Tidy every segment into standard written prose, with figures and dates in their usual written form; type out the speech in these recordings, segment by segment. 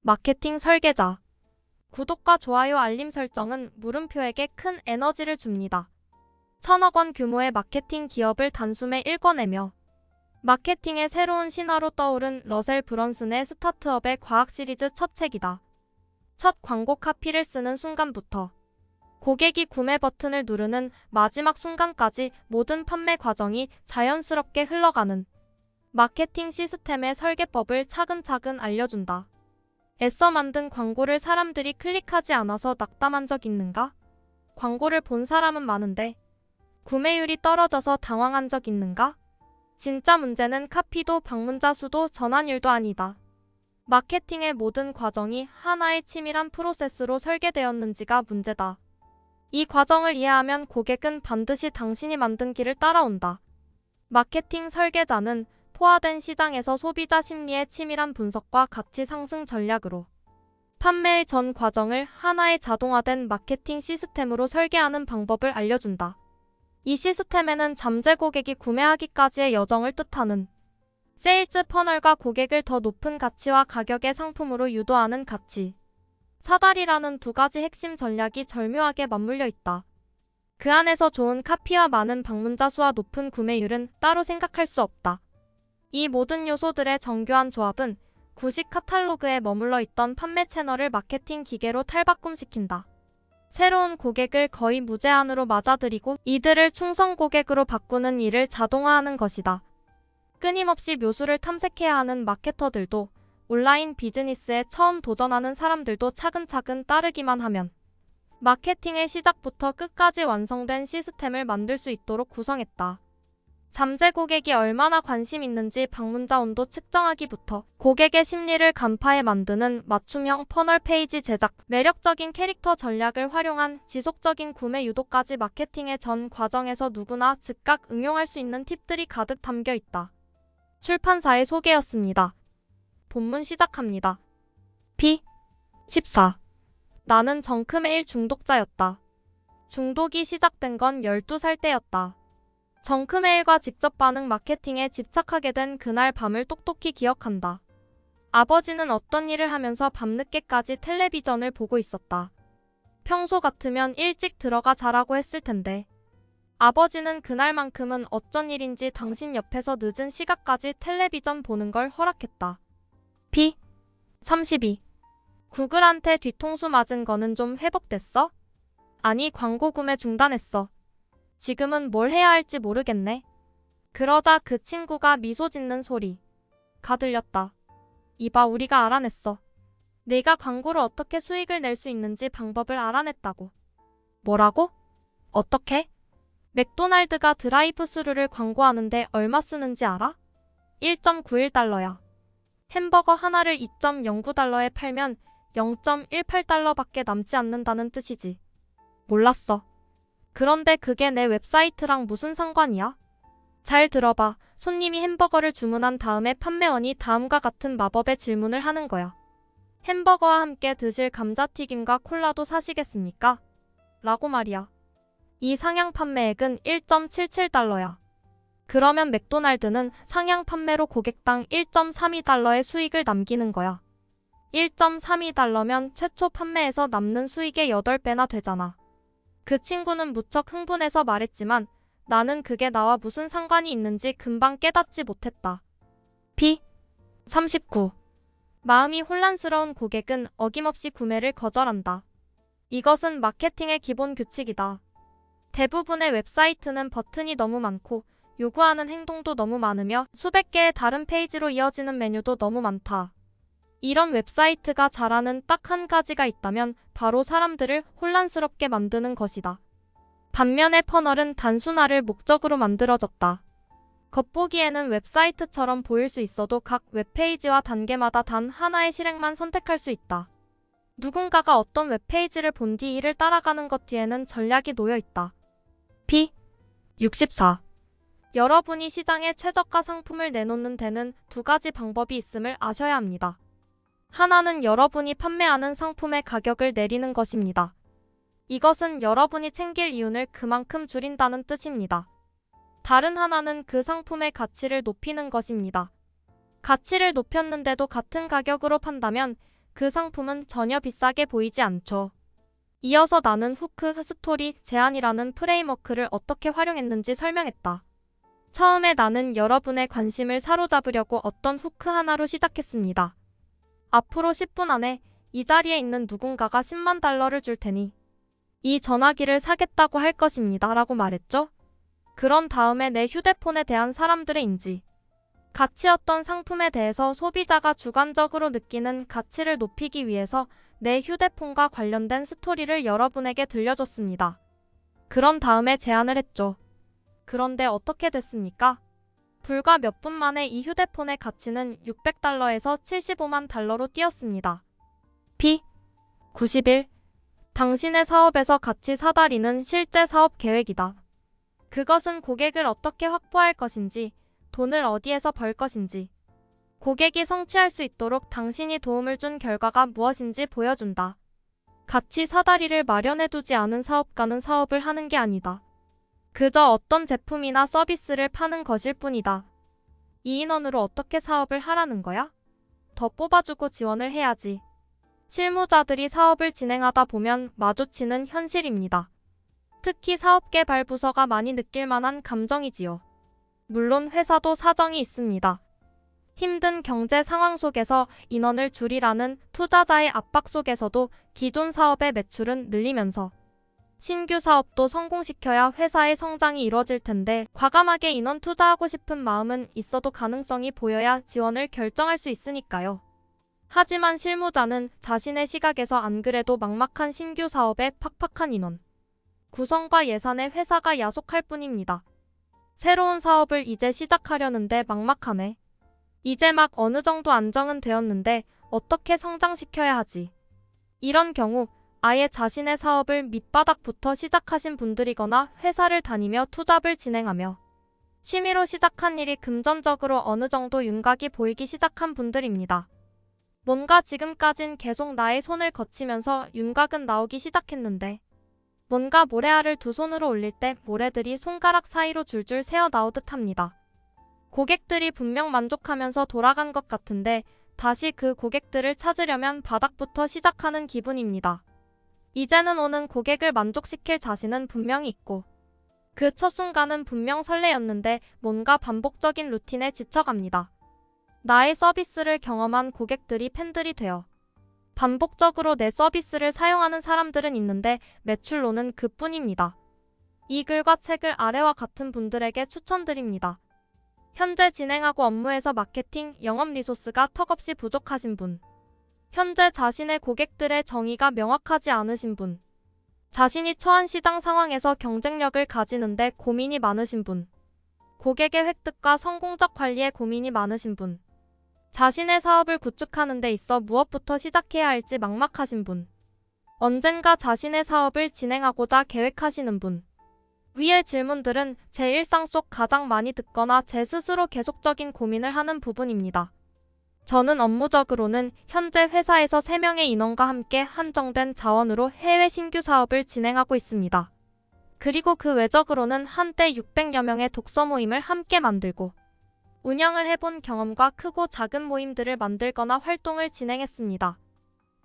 마케팅 설계자. 구독과 좋아요 알림 설정은 물음표에게 큰 에너지를 줍니다. 1,000억 원 규모의 마케팅 기업을 단숨에 일궈내며 마케팅의 새로운 신화로 떠오른 러셀 브런슨의 스타트업의 과학 시리즈 첫 책이다. 첫 광고 카피를 쓰는 순간부터 고객이 구매 버튼을 누르는 마지막 순간까지 모든 판매 과정이 자연스럽게 흘러가는 마케팅 시스템의 설계법을 차근차근 알려준다. 애써 만든 광고를 사람들이 클릭하지 않아서 낙담한 적 있는가? 광고를 본 사람은 많은데 구매율이 떨어져서 당황한 적 있는가? 진짜 문제는 카피도 방문자 수도 전환율도 아니다. 마케팅의 모든 과정이 하나의 치밀한 프로세스로 설계되었는지가 문제다. 이 과정을 이해하면 고객은 반드시 당신이 만든 길을 따라온다. 마케팅 설계자는 포화된 시장에서 소비자 심리의 치밀한 분석과 가치 상승 전략으로 판매의 전 과정을 하나의 자동화된 마케팅 시스템으로 설계하는 방법을 알려준다. 이 시스템에는 잠재 고객이 구매하기까지의 여정을 뜻하는 세일즈 퍼널과 고객을 더 높은 가치와 가격의 상품으로 유도하는 가치 사다리라는 두 가지 핵심 전략이 절묘하게 맞물려 있다. 그 안에서 좋은 카피와 많은 방문자 수와 높은 구매율은 따로 생각할 수 없다. 이 모든 요소들의 정교한 조합은 구식 카탈로그에 머물러 있던 판매 채널을 마케팅 기계로 탈바꿈시킨다. 새로운 고객을 거의 무제한으로 맞아들이고 이들을 충성 고객으로 바꾸는 일을 자동화하는 것이다. 끊임없이 묘수를 탐색해야 하는 마케터들도 온라인 비즈니스에 처음 도전하는 사람들도 차근차근 따르기만 하면 마케팅의 시작부터 끝까지 완성된 시스템을 만들 수 있도록 구성했다. 잠재 고객이 얼마나 관심 있는지 방문자 온도 측정하기부터 고객의 심리를 간파해 만드는 맞춤형 퍼널 페이지 제작, 매력적인 캐릭터 전략을 활용한 지속적인 구매 유도까지 마케팅의 전 과정에서 누구나 즉각 응용할 수 있는 팁들이 가득 담겨 있다. 출판사의 소개였습니다. 본문 시작합니다. P14. 나는 정크메일 중독자였다. 중독이 시작된 건 12살 때였다. 정크메일과 직접 반응 마케팅에 집착하게 된 그날 밤을 똑똑히 기억한다. 아버지는 어떤 일을 하면서 밤늦게까지 텔레비전을 보고 있었다. 평소 같으면 일찍 들어가 자라고 했을 텐데 아버지는 그날만큼은 어쩐 일인지 당신 옆에서 늦은 시간까지 텔레비전 보는 걸 허락했다. P32. 구글한테 뒤통수 맞은 거는 좀 회복됐어? 아니, 광고 구매 중단했어. 지금은 뭘 해야 할지 모르겠네. 그러자 그 친구가 미소 짓는 소리가 들렸다. 이봐, 우리가 알아냈어. 내가 광고로 어떻게 수익을 낼 수 있는지 방법을 알아냈다고. 뭐라고? 어떻게? 맥도날드가 드라이브 스루를 광고하는데 얼마 쓰는지 알아? 1.91달러야. 햄버거 하나를 2.09달러에 팔면 0.18달러밖에 남지 않는다는 뜻이지. 몰랐어. 그런데 그게 내 웹사이트랑 무슨 상관이야? 잘 들어봐. 손님이 햄버거를 주문한 다음에 판매원이 다음과 같은 마법의 질문을 하는 거야. 햄버거와 함께 드실 감자튀김과 콜라도 사시겠습니까? 라고 말이야. 이 상향 판매액은 1.77달러야. 그러면 맥도날드는 상향 판매로 고객당 1.32달러의 수익을 남기는 거야. 1.32달러면 최초 판매에서 남는 수익의 8배나 되잖아. 그 친구는 무척 흥분해서 말했지만 나는 그게 나와 무슨 상관이 있는지 금방 깨닫지 못했다. P39. 마음이 혼란스러운 고객은 어김없이 구매를 거절한다. 이것은 마케팅의 기본 규칙이다. 대부분의 웹사이트는 버튼이 너무 많고 요구하는 행동도 너무 많으며 수백 개의 다른 페이지로 이어지는 메뉴도 너무 많다. 이런 웹사이트가 잘하는 딱 한 가지가 있다면 바로 사람들을 혼란스럽게 만드는 것이다. 반면에 퍼널은 단순화를 목적으로 만들어졌다. 겉보기에는 웹사이트처럼 보일 수 있어도 각 웹페이지와 단계마다 단 하나의 실행만 선택할 수 있다. 누군가가 어떤 웹페이지를 본 뒤 이를 따라가는 것 뒤에는 전략이 놓여 있다. P64. 여러분이 시장에 최저가 상품을 내놓는 데는 두 가지 방법이 있음을 아셔야 합니다. 하나는 여러분이 판매하는 상품의 가격을 내리는 것입니다. 이것은 여러분이 챙길 이윤을 그만큼 줄인다는 뜻입니다. 다른 하나는 그 상품의 가치를 높이는 것입니다. 가치를 높였는데도 같은 가격으로 판다면 그 상품은 전혀 비싸게 보이지 않죠. 이어서 나는 후크 스토리 제안이라는 프레임워크를 어떻게 활용했는지 설명했다. 처음에 나는 여러분의 관심을 사로잡으려고 어떤 후크 하나로 시작했습니다. 앞으로 10분 안에 이 자리에 있는 누군가가 10만 달러를 줄 테니 이 전화기를 사겠다고 할 것입니다. 라고 말했죠. 그런 다음에 내 휴대폰에 대한 사람들의 인지, 가치였던 상품에 대해서 소비자가 주관적으로 느끼는 가치를 높이기 위해서 내 휴대폰과 관련된 스토리를 여러분에게 들려줬습니다. 그런 다음에 제안을 했죠. 그런데 어떻게 됐습니까? 불과 몇 분 만에 이 휴대폰의 가치는 600달러에서 75만 달러로 뛰었습니다. P 91. 당신의 사업에서 가치 사다리는 실제 사업 계획이다. 그것은 고객을 어떻게 확보할 것인지, 돈을 어디에서 벌 것인지, 고객이 성취할 수 있도록 당신이 도움을 준 결과가 무엇인지 보여준다. 가치 사다리를 마련해두지 않은 사업가는 사업을 하는 게 아니다. 그저 어떤 제품이나 서비스를 파는 것일 뿐이다. 이 인원으로 어떻게 사업을 하라는 거야? 더 뽑아주고 지원을 해야지. 실무자들이 사업을 진행하다 보면 마주치는 현실입니다. 특히 사업개발 부서가 많이 느낄 만한 감정이지요. 물론 회사도 사정이 있습니다. 힘든 경제 상황 속에서 인원을 줄이라는 투자자의 압박 속에서도 기존 사업의 매출은 늘리면서 신규 사업도 성공시켜야 회사의 성장이 이뤄질 텐데 과감하게 인원 투자하고 싶은 마음은 있어도 가능성이 보여야 지원을 결정할 수 있으니까요. 하지만 실무자는 자신의 시각에서 안 그래도 막막한 신규 사업에 팍팍한 인원, 구성과 예산에 회사가 야속할 뿐입니다. 새로운 사업을 이제 시작하려는데 막막하네. 이제 막 어느 정도 안정은 되었는데 어떻게 성장시켜야 하지? 이런 경우 아예 자신의 사업을 밑바닥부터 시작하신 분들이거나 회사를 다니며 투잡을 진행하며 취미로 시작한 일이 금전적으로 어느 정도 윤곽이 보이기 시작한 분들입니다. 뭔가 지금까진 계속 나의 손을 거치면서 윤곽은 나오기 시작했는데 뭔가 모래알을 두 손으로 올릴 때 모래들이 손가락 사이로 줄줄 새어 나오듯 합니다. 고객들이 분명 만족하면서 돌아간 것 같은데 다시 그 고객들을 찾으려면 바닥부터 시작하는 기분입니다. 이제는 오는 고객을 만족시킬 자신은 분명히 있고 그 첫 순간은 분명 설레였는데 뭔가 반복적인 루틴에 지쳐갑니다. 나의 서비스를 경험한 고객들이 팬들이 되어 반복적으로 내 서비스를 사용하는 사람들은 있는데 매출로는 그뿐입니다. 이 글과 책을 아래와 같은 분들에게 추천드립니다. 현재 진행하고 업무에서 마케팅, 영업 리소스가 턱없이 부족하신 분, 현재 자신의 고객들의 정의가 명확하지 않으신 분, 자신이 처한 시장 상황에서 경쟁력을 가지는데 고민이 많으신 분, 고객의 획득과 성공적 관리에 고민이 많으신 분, 자신의 사업을 구축하는 데 있어 무엇부터 시작해야 할지 막막하신 분, 언젠가 자신의 사업을 진행하고자 계획하시는 분. 위의 질문들은 제 일상 속 가장 많이 듣거나 제 스스로 계속적인 고민을 하는 부분입니다. 저는 업무적으로는 현재 회사에서 3명의 인원과 함께 한정된 자원으로 해외 신규 사업을 진행하고 있습니다. 그리고 그 외적으로는 한때 600여 명의 독서 모임을 함께 만들고 운영을 해본 경험과 크고 작은 모임들을 만들거나 활동을 진행했습니다.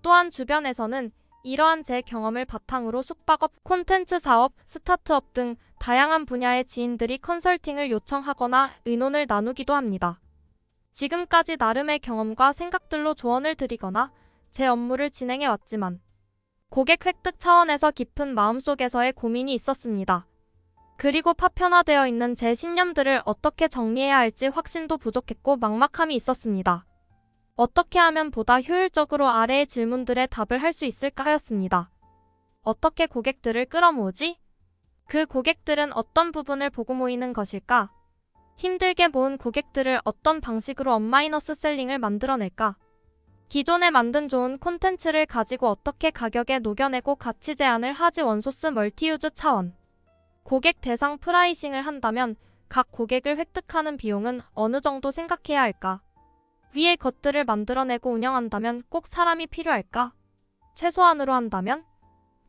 또한 주변에서는 이러한 제 경험을 바탕으로 숙박업, 콘텐츠 사업, 스타트업 등 다양한 분야의 지인들이 컨설팅을 요청하거나 의논을 나누기도 합니다. 지금까지 나름의 경험과 생각들로 조언을 드리거나 제 업무를 진행해 왔지만 고객 획득 차원에서 깊은 마음속에서의 고민이 있었습니다. 그리고 파편화되어 있는 제 신념들을 어떻게 정리해야 할지 확신도 부족했고 막막함이 있었습니다. 어떻게 하면 보다 효율적으로 아래의 질문들에 답을 할 수 있을까 하였습니다. 어떻게 고객들을 끌어모으지? 그 고객들은 어떤 부분을 보고 모이는 것일까? 힘들게 모은 고객들을 어떤 방식으로 업마이너스 셀링을 만들어낼까? 기존에 만든 좋은 콘텐츠를 가지고 어떻게 가격에 녹여내고 가치 제한을 하지? 원소스 멀티유즈 차원. 고객 대상 프라이싱을 한다면 각 고객을 획득하는 비용은 어느 정도 생각해야 할까? 위의 것들을 만들어내고 운영한다면 꼭 사람이 필요할까? 최소한으로 한다면?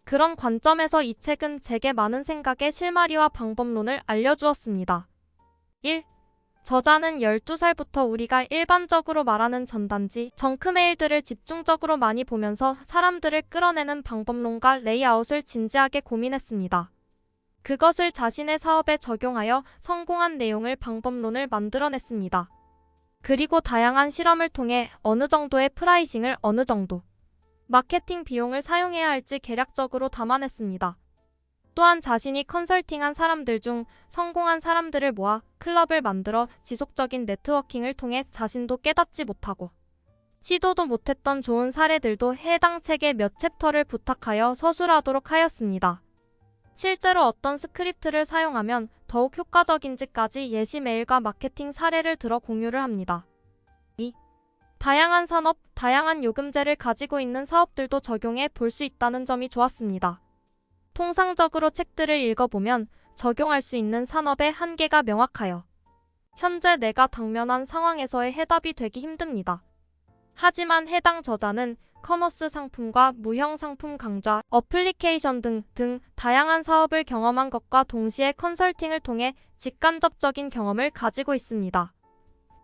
그런 관점에서 이 책은 제게 많은 생각의 실마리와 방법론을 알려주었습니다. 1. 저자는 12살부터 우리가 일반적으로 말하는 전단지, 정크메일들을 집중적으로 많이 보면서 사람들을 끌어내는 방법론과 레이아웃을 진지하게 고민했습니다. 그것을 자신의 사업에 적용하여 성공한 내용을 방법론을 만들어냈습니다. 그리고 다양한 실험을 통해 어느 정도의 프라이싱을 어느 정도 마케팅 비용을 사용해야 할지 계략적으로 담아냈습니다. 또한 자신이 컨설팅한 사람들 중 성공한 사람들을 모아 클럽을 만들어 지속적인 네트워킹을 통해 자신도 깨닫지 못하고 시도도 못했던 좋은 사례들도 해당 책의 몇 챕터를 부탁하여 서술하도록 하였습니다. 실제로 어떤 스크립트를 사용하면 더욱 효과적인지까지 예시 메일과 마케팅 사례를 들어 공유를 합니다. 2. 다양한 산업, 다양한 요금제를 가지고 있는 사업들도 적용해 볼 수 있다는 점이 좋았습니다. 통상적으로 책들을 읽어보면 적용할 수 있는 산업의 한계가 명확하여 현재 내가 당면한 상황에서의 해답이 되기 힘듭니다. 하지만 해당 저자는 커머스 상품과 무형 상품 강좌, 어플리케이션 등 다양한 사업을 경험한 것과 동시에 컨설팅을 통해 직간접적인 경험을 가지고 있습니다.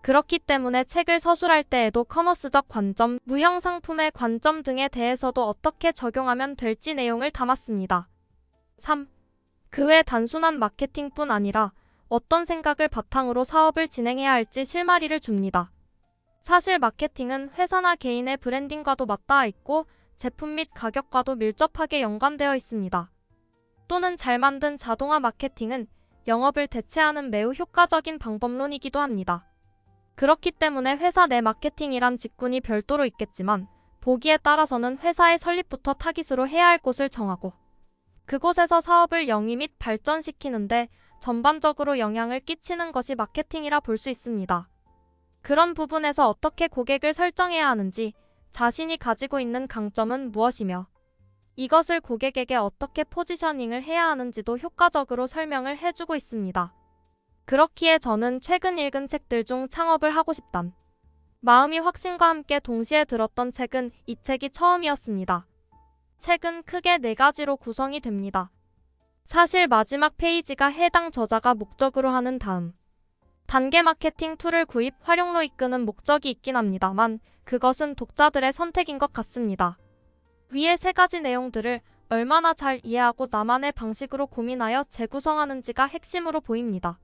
그렇기 때문에 책을 서술할 때에도 커머스적 관점, 무형 상품의 관점 등에 대해서도 어떻게 적용하면 될지 내용을 담았습니다. 3. 그 외 단순한 마케팅뿐 아니라 어떤 생각을 바탕으로 사업을 진행해야 할지 실마리를 줍니다. 사실 마케팅은 회사나 개인의 브랜딩과도 맞닿아 있고 제품 및 가격과도 밀접하게 연관되어 있습니다. 또는 잘 만든 자동화 마케팅은 영업을 대체하는 매우 효과적인 방법론이기도 합니다. 그렇기 때문에 회사 내 마케팅이란 직군이 별도로 있겠지만 보기에 따라서는 회사의 설립부터 타깃으로 해야 할 곳을 정하고 그곳에서 사업을 영위 및 발전시키는데 전반적으로 영향을 끼치는 것이 마케팅이라 볼 수 있습니다. 그런 부분에서 어떻게 고객을 설정해야 하는지, 자신이 가지고 있는 강점은 무엇이며 이것을 고객에게 어떻게 포지셔닝을 해야 하는지도 효과적으로 설명을 해주고 있습니다. 그렇기에 저는 최근 읽은 책들 중 창업을 하고 싶단 마음이 확신과 함께 동시에 들었던 책은 이 책이 처음이었습니다. 책은 크게 4가지로 구성이 됩니다. 사실 마지막 페이지가 해당 저자가 목적으로 하는 다음 단계 마케팅 툴을 구입, 활용로 이끄는 목적이 있긴 합니다만 그것은 독자들의 선택인 것 같습니다. 위의 3가지 내용들을 얼마나 잘 이해하고 나만의 방식으로 고민하여 재구성하는지가 핵심으로 보입니다.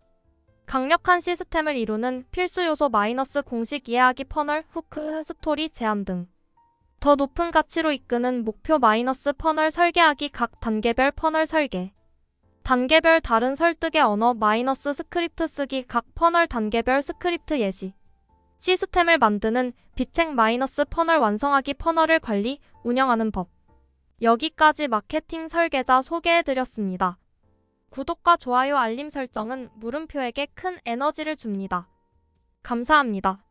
강력한 시스템을 이루는 필수 요소 마이너스 공식 이해하기 퍼널, 후크, 스토리, 제안 등. 더 높은 가치로 이끄는 목표 마이너스 퍼널 설계하기 각 단계별 퍼널 설계. 단계별 다른 설득의 언어 마이너스 스크립트 쓰기 각 퍼널 단계별 스크립트 예시. 시스템을 만드는 비책 마이너스 퍼널 완성하기 퍼널을 관리, 운영하는 법. 여기까지 마케팅 설계자 소개해드렸습니다. 구독과 좋아요 알림 설정은 물음표에게 큰 에너지를 줍니다. 감사합니다.